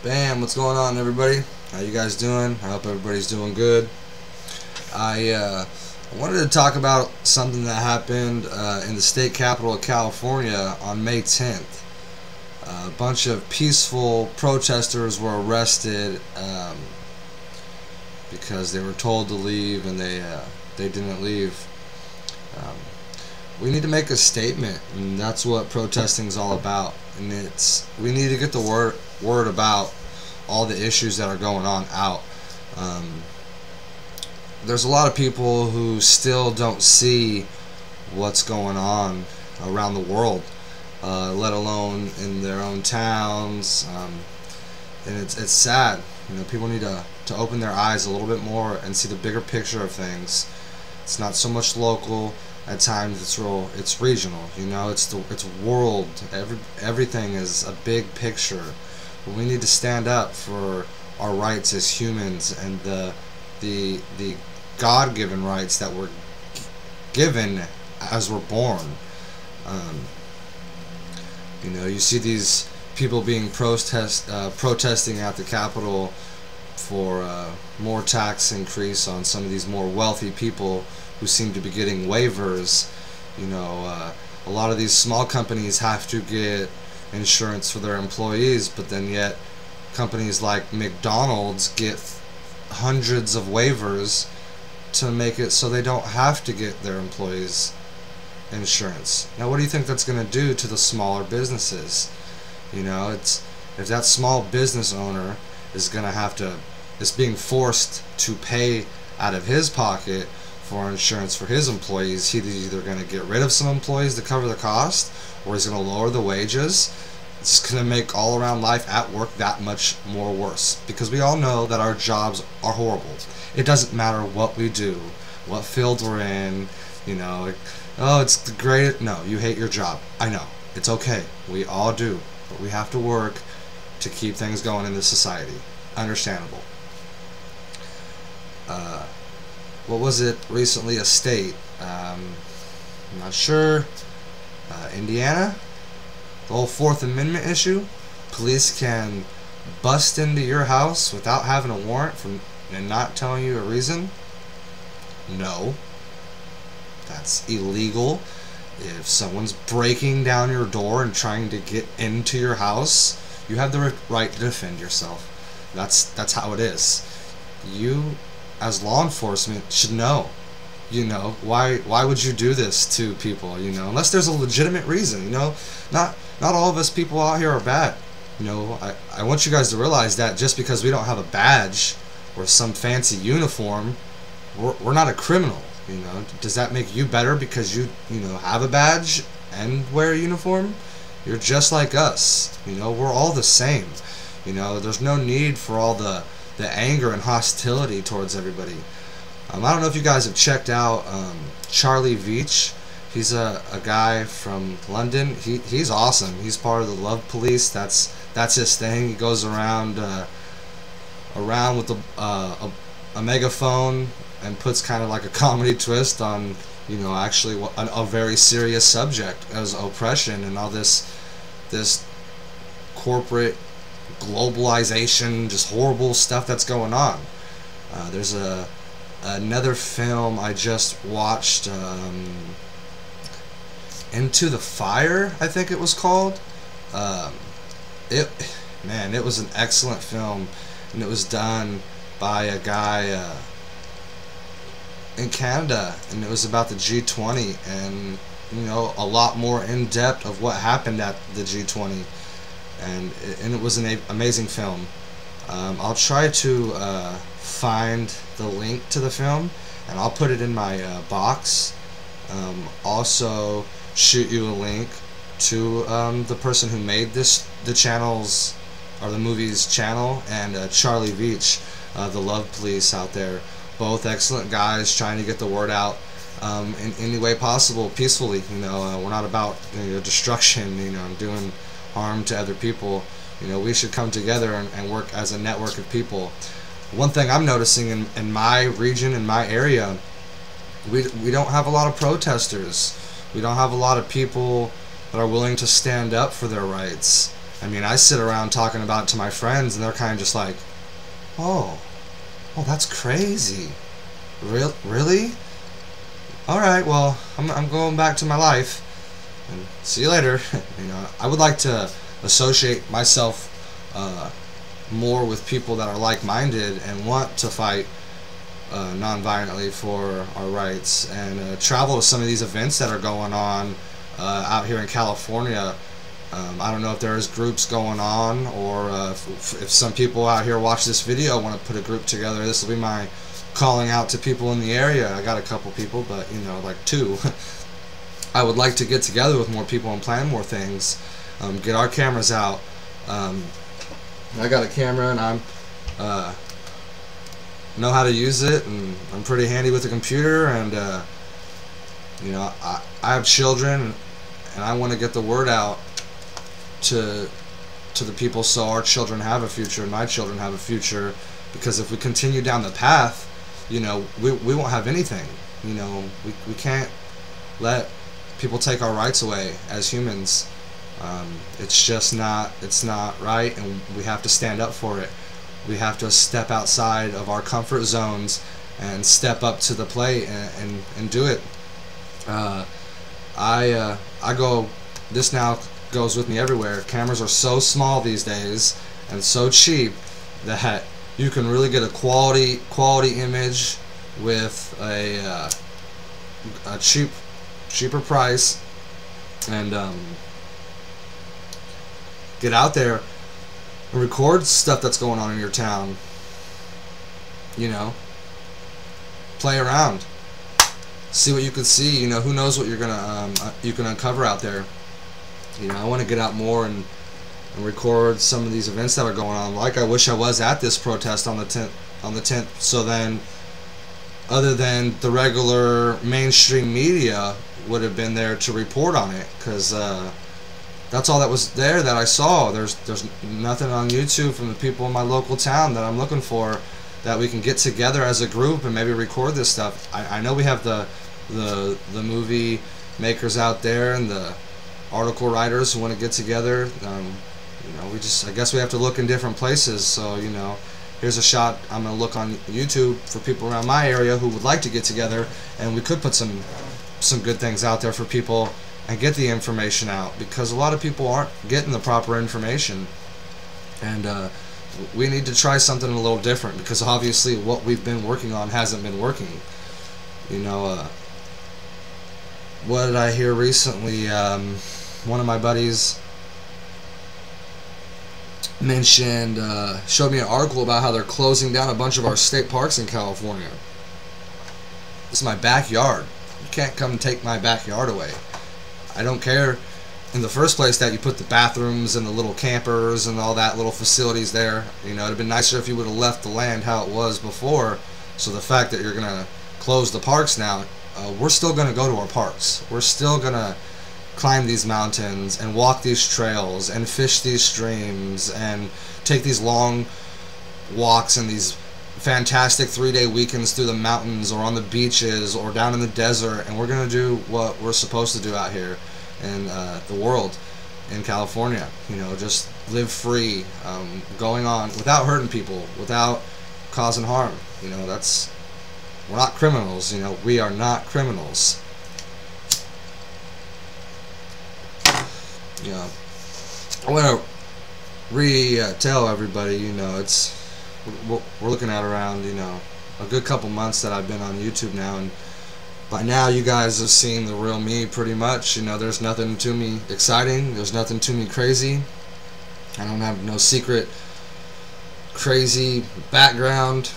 Bam, what's going on, everybody? How you guys doing? I hope everybody's doing good. I wanted to talk about something that happened in the state capital of California on May 10th. A bunch of peaceful protesters were arrested because they were told to leave and they didn't leave. We need to make a statement, and that's what protesting is all about. And we need to get the word about all the issues that are going on out. There's a lot of people who still don't see what's going on around the world, let alone in their own towns, and it's sad. You know, people need to open their eyes a little bit more and see the bigger picture of things. It's not so much local. At times it's regional. You know, it's world. Everything is a big picture. We need to stand up for our rights as humans and the God-given rights that we're given as we're born. You know, you see these people being protesting at the Capitol for more tax increase on some of these more wealthy people who seem to be getting waivers. You know, a lot of these small companies have to get insurance for their employees, but then yet companies like McDonald's get hundreds of waivers to make it so they don't have to get their employees insurance. Now, what do you think that's going to do to the smaller businesses? You know, if that small business owner is being forced to pay out of his pocket for insurance for his employees, he's either going to get rid of some employees to cover the cost, or he's going to lower the wages. It's going to make all around life at work that much more worse, because we all know that our jobs are horrible. It doesn't matter what we do, what field we're in. You know, like, oh, it's the great. No, you hate your job. I know. It's okay. We all do. But we have to work to keep things going in this society. Understandable. What was it recently? A state. I'm not sure. Indiana? The whole Fourth Amendment issue. Police can bust into your house without having a warrant and not telling you a reason. No. That's illegal. If someone's breaking down your door and trying to get into your house, you have the right to defend yourself. That's how it is. You, as law enforcement, should know. You know, why would you do this to people? You know, unless there's a legitimate reason. You know, not all of us people out here are bad. You know, I want you guys to realize that just because we don't have a badge or some fancy uniform, we're not a criminal. You know, does that make you better because you have a badge and wear a uniform? You're just like us. You know, we're all the same. You know, there's no need for all the anger and hostility towards everybody. I don't know if you guys have checked out Charlie Veitch. He's a guy from London. He's awesome. He's part of the Love Police. That's his thing. He goes around with a megaphone and puts kind of like a comedy twist on, you know, actually a very serious subject as oppression and all this corporate globalization, just horrible stuff that's going on. There's another film I just watched, Into the Fire, I think it was called. It was an excellent film, and it was done by a guy in Canada, and it was about the G20, and you know, a lot more in depth of what happened at the G20, and it was an amazing film. I'll try to find the link to the film, and I'll put it in my box. Also shoot you a link to the person who made the channel's or the movie's channel, and Charlie Veitch, the Love Police out there. Both excellent guys trying to get the word out in any way possible, peacefully. You know, we're not about destruction, you know, and doing harm to other people. You know, we should come together and work as a network of people. One thing I'm noticing in my region, in my area, we don't have a lot of protesters. We don't have a lot of people that are willing to stand up for their rights. I mean, I sit around talking about it to my friends, and they're kind of just like, oh, that's crazy. Really? All right, well, I'm going back to my life, and see you later. You know, I would like to associate myself more with people that are like-minded and want to fight non-violently for our rights, and travel to some of these events that are going on out here in California. I don't know if there's groups going on, or if some people out here watch this video want to put a group together. This will be my calling out to people in the area. I got a couple people, but you know, like 2. I would like to get together with more people and plan more things. Get our cameras out. I got a camera, and I'm know how to use it, and I'm pretty handy with the computer, and you know, I have children, and I want to get the word out to the people, so our children have a future, and my children have a future. Because if we continue down the path, you know, we won't have anything. You know, we can't let people take our rights away as humans. It's just not, it's not right, and we have to stand up for it. We have to step outside of our comfort zones and step up to the plate and do it. I go, this now goes with me everywhere. Cameras are so small these days and so cheap that you can really get a quality image with a cheaper price, and get out there and record stuff that's going on in your town. You know, play around, see what you can see. You know, who knows what you're gonna you can uncover out there. You know, I want to get out more and record some of these events that are going on. Like, I wish I was at this protest on the 10th. So then, other than the regular mainstream media would have been there to report on it, because that's all that was there that I saw. There's nothing on YouTube from the people in my local town that I'm looking for, that we can get together as a group and maybe record this stuff. I know we have the movie makers out there and the article writers who want to get together. You know, I guess we have to look in different places. So, you know, here's a shot. I'm going to look on YouTube for people around my area who would like to get together, and we could put some good things out there for people and get the information out, because a lot of people aren't getting the proper information, and we need to try something a little different, because obviously what we've been working on hasn't been working. You know, what did I hear recently? One of my buddies mentioned, showed me an article about how they're closing down a bunch of our state parks in California. This is my backyard. You can't come and take my backyard away. I don't care in the first place that you put the bathrooms and the little campers and all that little facilities there. You know, it'd have been nicer if you would have left the land how it was before. So the fact that you're gonna close the parks now, we're still gonna go to our parks. We're still gonna climb these mountains and walk these trails and fish these streams and take these long walks and these fantastic 3-day weekends through the mountains or on the beaches or down in the desert, and we're going to do what we're supposed to do out here in the world, in California. You know, just live free, going on without hurting people, without causing harm. You know, we're not criminals. You know, we are not criminals. You know, I want to tell everybody, you know, we're looking at around, you know, a good couple months that I've been on YouTube now, and by now you guys have seen the real me pretty much. You know, there's nothing to me exciting, there's nothing to me crazy. I don't have no secret crazy background.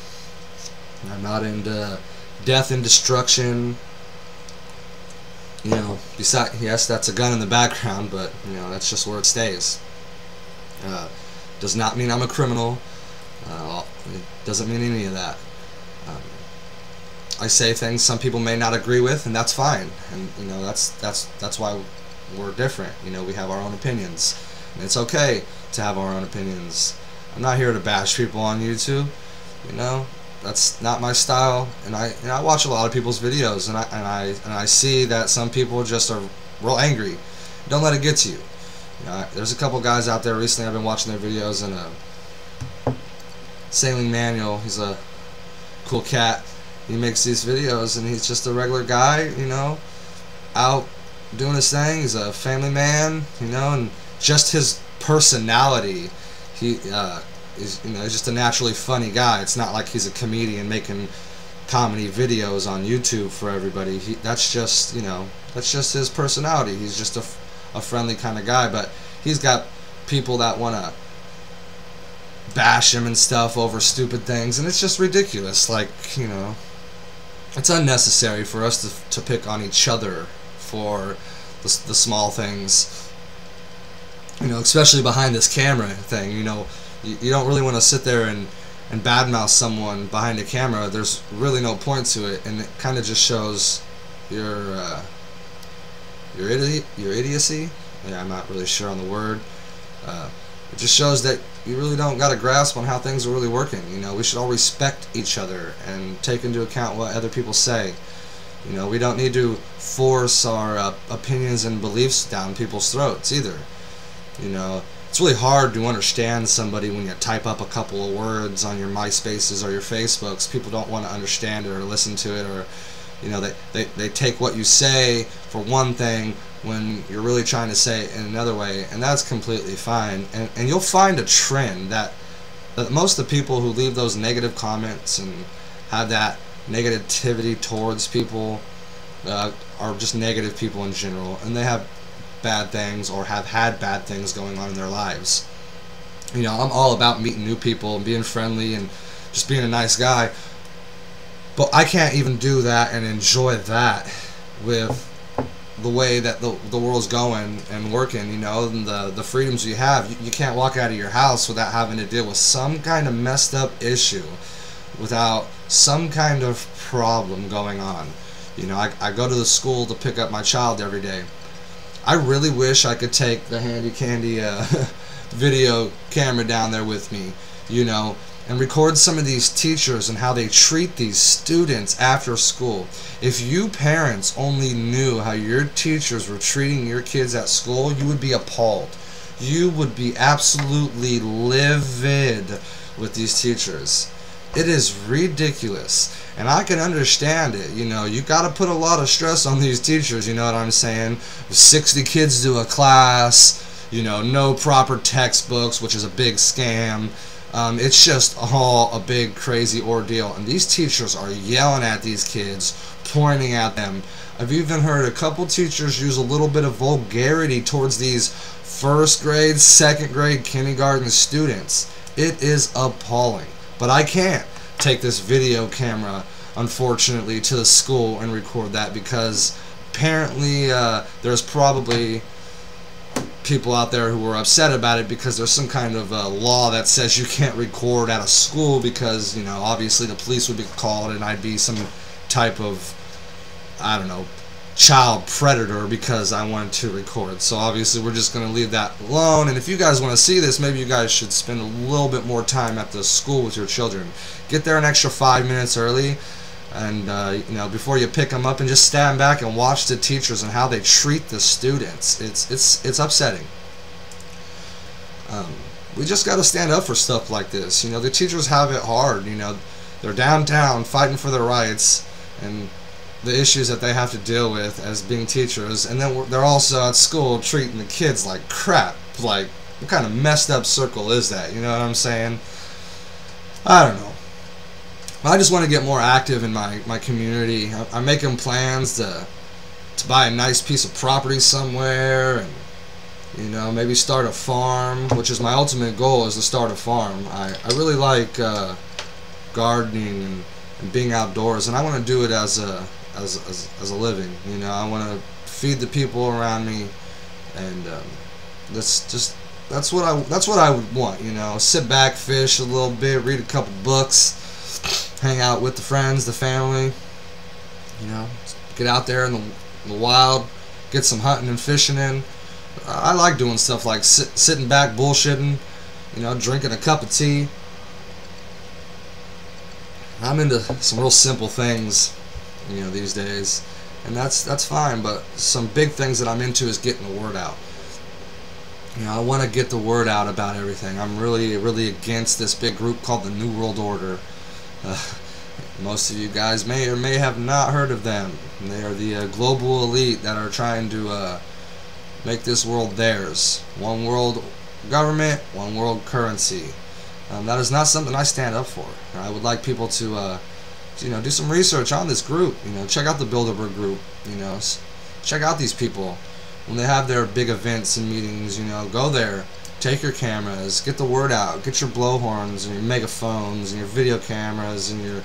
I'm not into death and destruction. You know, besides, yes, that's a gun in the background, but, you know, that's just where it stays. Does not mean I'm a criminal. It doesn't mean any of that. I say things some people may not agree with, and that's fine. And, you know, that's why we're different. You know, we have our own opinions, and it's okay to have our own opinions. I'm not here to bash people on YouTube. You know, that's not my style, and I watch a lot of people's videos, and I see that some people just are real angry. Don't let it get to you. There's a couple guys out there recently I've been watching their videos, and Sailing Manual, he's a cool cat. He makes these videos, and he's just a regular guy, you know, out doing his thing. He's a family man, you know, and just his personality, he's just a naturally funny guy. It's not like he's a comedian making comedy videos on YouTube for everybody. That's just his personality. He's just a friendly kind of guy, but he's got people that want to bash him and stuff over stupid things, and it's just ridiculous. Like, you know, it's unnecessary for us to pick on each other for the small things, you know, especially behind this camera thing. You know, you don't really want to sit there and badmouth someone behind a camera. There's really no point to it, and it kind of just shows your idiocy. Yeah, I'm not really sure on the word. It just shows that you really don't got a grasp on how things are really working. You know, we should all respect each other and take into account what other people say. You know, we don't need to force our opinions and beliefs down people's throats either. You know, it's really hard to understand somebody when you type up a couple of words on your MySpaces or your Facebooks. People don't want to understand it or listen to it, or, you know, they take what you say for one thing when you're really trying to say it in another way, and that's completely fine. And you'll find a trend that most of the people who leave those negative comments and have that negativity towards people are just negative people in general, and they have bad things or have had bad things going on in their lives. You know, I'm all about meeting new people and being friendly and just being a nice guy, but I can't even do that and enjoy that with the way that the world's going and working, you know, and the freedoms you have. You can't walk out of your house without having to deal with some kind of messed up issue, without some kind of problem going on. You know, I go to the school to pick up my child every day. I really wish I could take the handy candy video camera down there with me, you know, and record some of these teachers and how they treat these students after school. If you parents only knew how your teachers were treating your kids at school, you would be appalled. You would be absolutely livid with these teachers. It is ridiculous, and I can understand it. You know, you got to put a lot of stress on these teachers, you know what I'm saying? 60 kids to a class, you know, no proper textbooks, which is a big scam. It's just all a big crazy ordeal, and these teachers are yelling at these kids, pointing at them. I've even heard a couple teachers use a little bit of vulgarity towards these first grade, second grade, kindergarten students. It is appalling. But I can't take this video camera, unfortunately, to the school and record that, because apparently there's probably people out there who are upset about it, because there's some kind of law that says you can't record at a school because, you know, obviously the police would be called and I'd be some type of, I don't know, child predator because I wanted to record. So obviously we're just going to leave that alone. And if you guys want to see this, maybe you guys should spend a little bit more time at the school with your children. Get there an extra 5 minutes early, and you know, before you pick them up, and just stand back and watch the teachers and how they treat the students. It's upsetting. We just got to stand up for stuff like this. You know, the teachers have it hard. You know, they're downtown fighting for their rights and the issues that they have to deal with as being teachers, and then they're also at school treating the kids like crap. Like, what kind of messed up circle is that? You know what I'm saying? I don't know. I just want to get more active in my community. I'm making plans to buy a nice piece of property somewhere, and, you know, maybe start a farm, which is my ultimate goal, is to start a farm. I really like gardening and being outdoors, and I want to do it as a living. You know, I want to feed the people around me, and that's what I would want. You know, sit back, fish a little bit, read a couple books, hang out with the friends, the family. You know, get out there in the wild, get some hunting and fishing in. I like doing stuff like sitting back, bullshitting. You know, drinking a cup of tea. I'm into some real simple things, you know, these days, and that's fine. But some big things that I'm into is getting the word out. I want to get the word out about everything. I'm really against this big group called the New World Order. Most of you guys may or may have not heard of them. They are the global elite that are trying to make this world theirs. One world government, one world currency. That is not something I stand up for. I would like people to do some research on this group. Check out the Bilderberg group. Check out these people. When they have their big events and meetings, go there, take your cameras, get the word out, get your blowhorns and your megaphones and your video cameras and your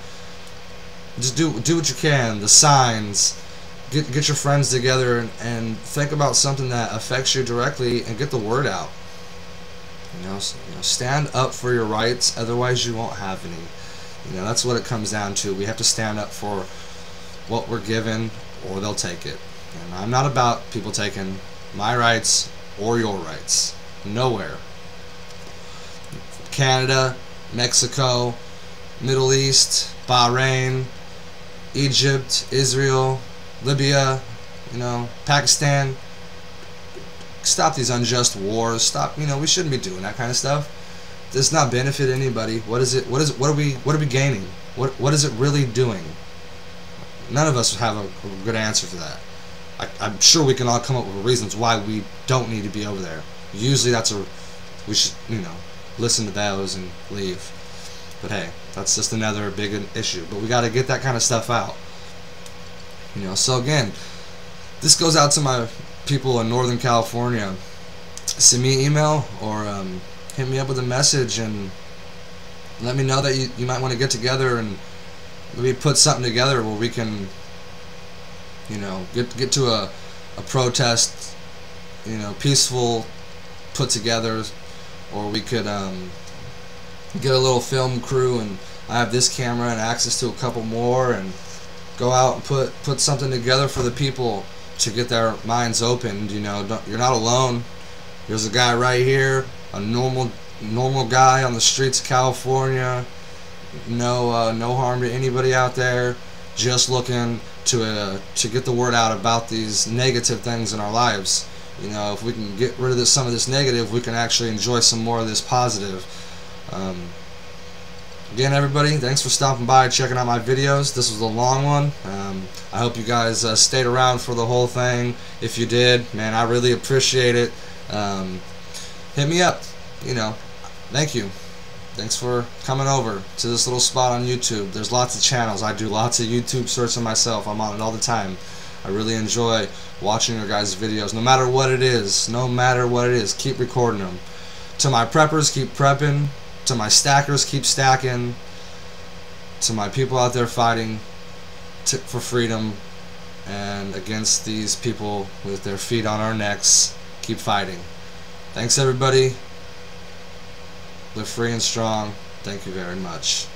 just do what you can. The signs, get your friends together and think about something that affects you directly and get the word out. Stand up for your rights. Otherwise, you won't have any. That's what it comes down to. We have to stand up for what we're given, or they'll take it. And I'm not about people taking my rights or your rights. Nowhere. Canada, Mexico, Middle East, Bahrain, Egypt, Israel, Libya, Pakistan. Stop these unjust wars. Stop. We shouldn't be doing that kind of stuff. It does not benefit anybody. What is it? What are we gaining? What is it really doing? None of us have a good answer for that. I'm sure we can all come up with reasons why we don't need to be over there. Usually we should, listen to those and leave. But hey, that's just another big issue. But we got to get that kind of stuff out. So again, this goes out to my people in Northern California. Send me an email or hit me up with a message and let me know that you might want to get together and maybe put something together where we can get to a protest, peaceful, put together, or we could get a little film crew and I have this camera and access to a couple more and go out and put something together for the people to get their minds opened. You're not alone. There's a guy right here, a normal guy on the streets of California. No harm to anybody out there. Just looking to get the word out about these negative things in our lives. If we can get rid of some of this negative, we can actually enjoy some more of this positive. Again, everybody, thanks for stopping by and checking out my videos. This was a long one. I hope you guys stayed around for the whole thing. If you did, man, I really appreciate it. Hit me up. Thank you. Thanks for coming over to this little spot on YouTube. There's lots of channels. I do lots of YouTube searching myself. I'm on it all the time. I really enjoy watching your guys' videos. No matter what it is. No matter what it is. Keep recording them. To my preppers, keep prepping. To my stackers, keep stacking. To my people out there fighting for freedom and against these people with their feet on our necks, keep fighting. Thanks, everybody. Live free and strong. Thank you very much.